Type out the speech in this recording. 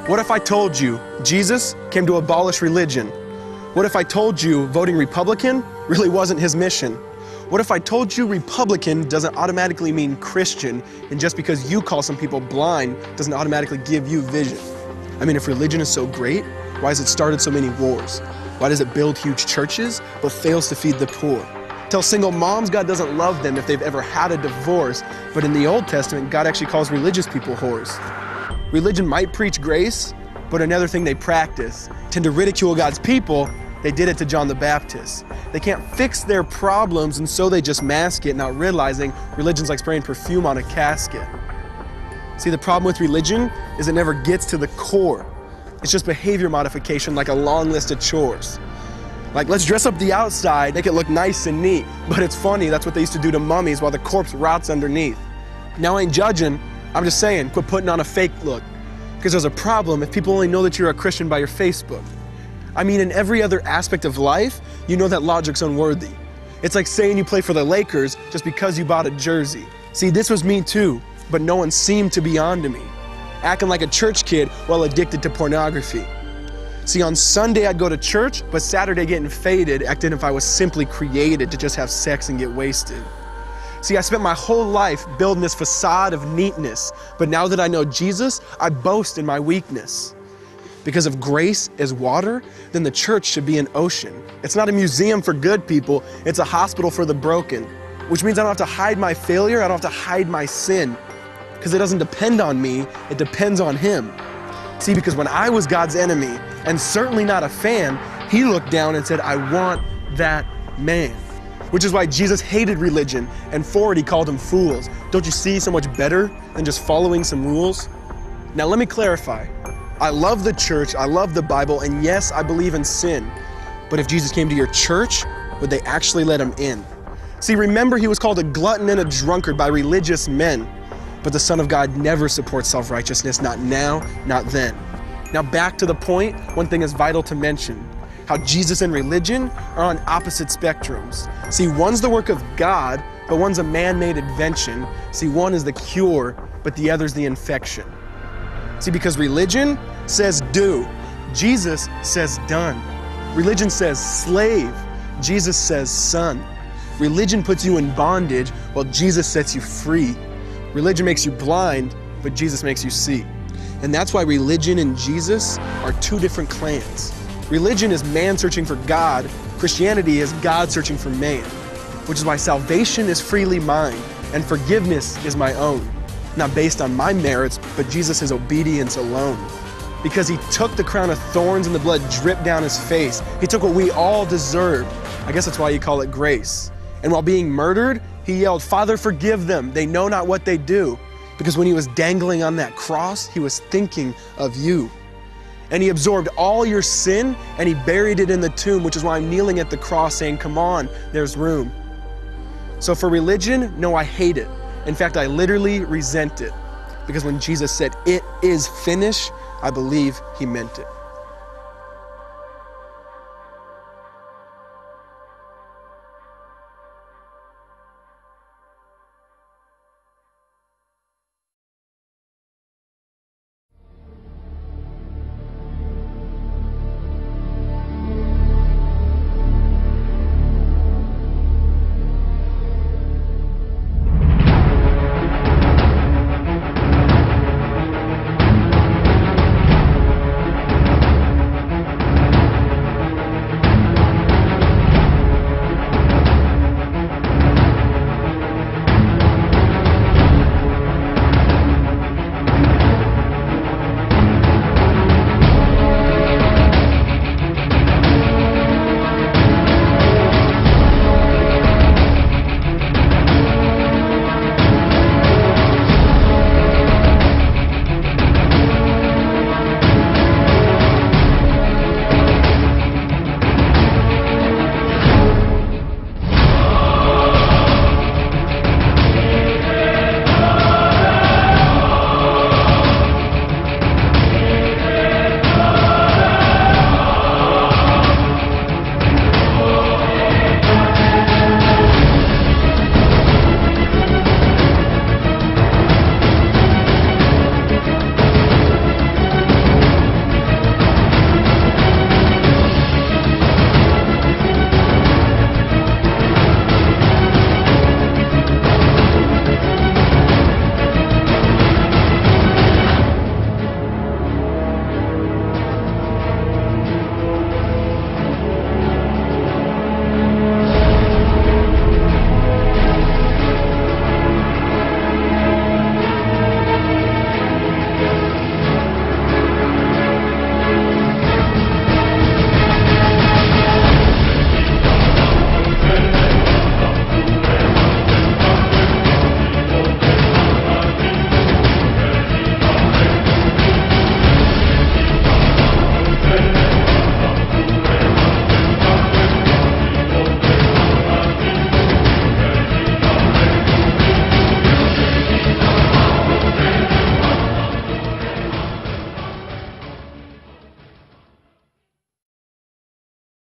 What if I told you Jesus came to abolish religion? What if I told you voting Republican really wasn't his mission? What if I told you Republican doesn't automatically mean Christian, and just because you call some people blind doesn't automatically give you vision? I mean, if religion is so great, why has it started so many wars? Why does it build huge churches but fails to feed the poor? Tell single moms God doesn't love them if they've ever had a divorce, but in the Old Testament, God actually calls religious people whores. Religion might preach grace, but another thing they practice, tend to ridicule God's people. They did it to John the Baptist. They can't fix their problems, and so they just mask it, not realizing religion's like spraying perfume on a casket. See, the problem with religion is it never gets to the core. It's just behavior modification, like a long list of chores. Like, let's dress up the outside, make it look nice and neat. But it's funny, that's what they used to do to mummies while the corpse rots underneath. Now, I ain't judging, I'm just saying, quit putting on a fake look. Because there's a problem if people only know that you're a Christian by your Facebook. I mean, in every other aspect of life, you know that logic's unworthy. It's like saying you play for the Lakers just because you bought a jersey. See, this was me too, but no one seemed to be on to me. Acting like a church kid while addicted to pornography. See, on Sunday I'd go to church, but Saturday getting faded, acting if I was simply created to just have sex and get wasted. See, I spent my whole life building this facade of neatness, but now that I know Jesus, I boast in my weakness. Because if grace is water, then the church should be an ocean. It's not a museum for good people, it's a hospital for the broken. Which means I don't have to hide my failure, I don't have to hide my sin. Because it doesn't depend on me, it depends on Him. See, because when I was God's enemy, and certainly not a fan, He looked down and said, I want that man. Which is why Jesus hated religion, and for it He called them fools. Don't you see so much better than just following some rules? Now let me clarify. I love the church, I love the Bible, and yes, I believe in sin. But if Jesus came to your church, would they actually let Him in? See, remember He was called a glutton and a drunkard by religious men. But the Son of God never supports self-righteousness, not now, not then. Now back to the point, one thing is vital to mention. How Jesus and religion are on opposite spectrums. See, one's the work of God, but one's a man-made invention. See, one is the cure, but the other's the infection. See, because religion says do, Jesus says done. Religion says slave, Jesus says son. Religion puts you in bondage, while Jesus sets you free. Religion makes you blind, but Jesus makes you see. And that's why religion and Jesus are two different clans. Religion is man searching for God, Christianity is God searching for man. Which is why salvation is freely mine, and forgiveness is my own. Not based on my merits, but Jesus' obedience alone. Because He took the crown of thorns and the blood dripped down His face. He took what we all deserved. I guess that's why you call it grace. And while being murdered, He yelled, Father, forgive them. They know not what they do. Because when He was dangling on that cross, He was thinking of you. And He absorbed all your sin and He buried it in the tomb, which is why I'm kneeling at the cross saying, come on, there's room. So for religion, no, I hate it. In fact, I literally resent it. Because when Jesus said, it is finished, I believe He meant it.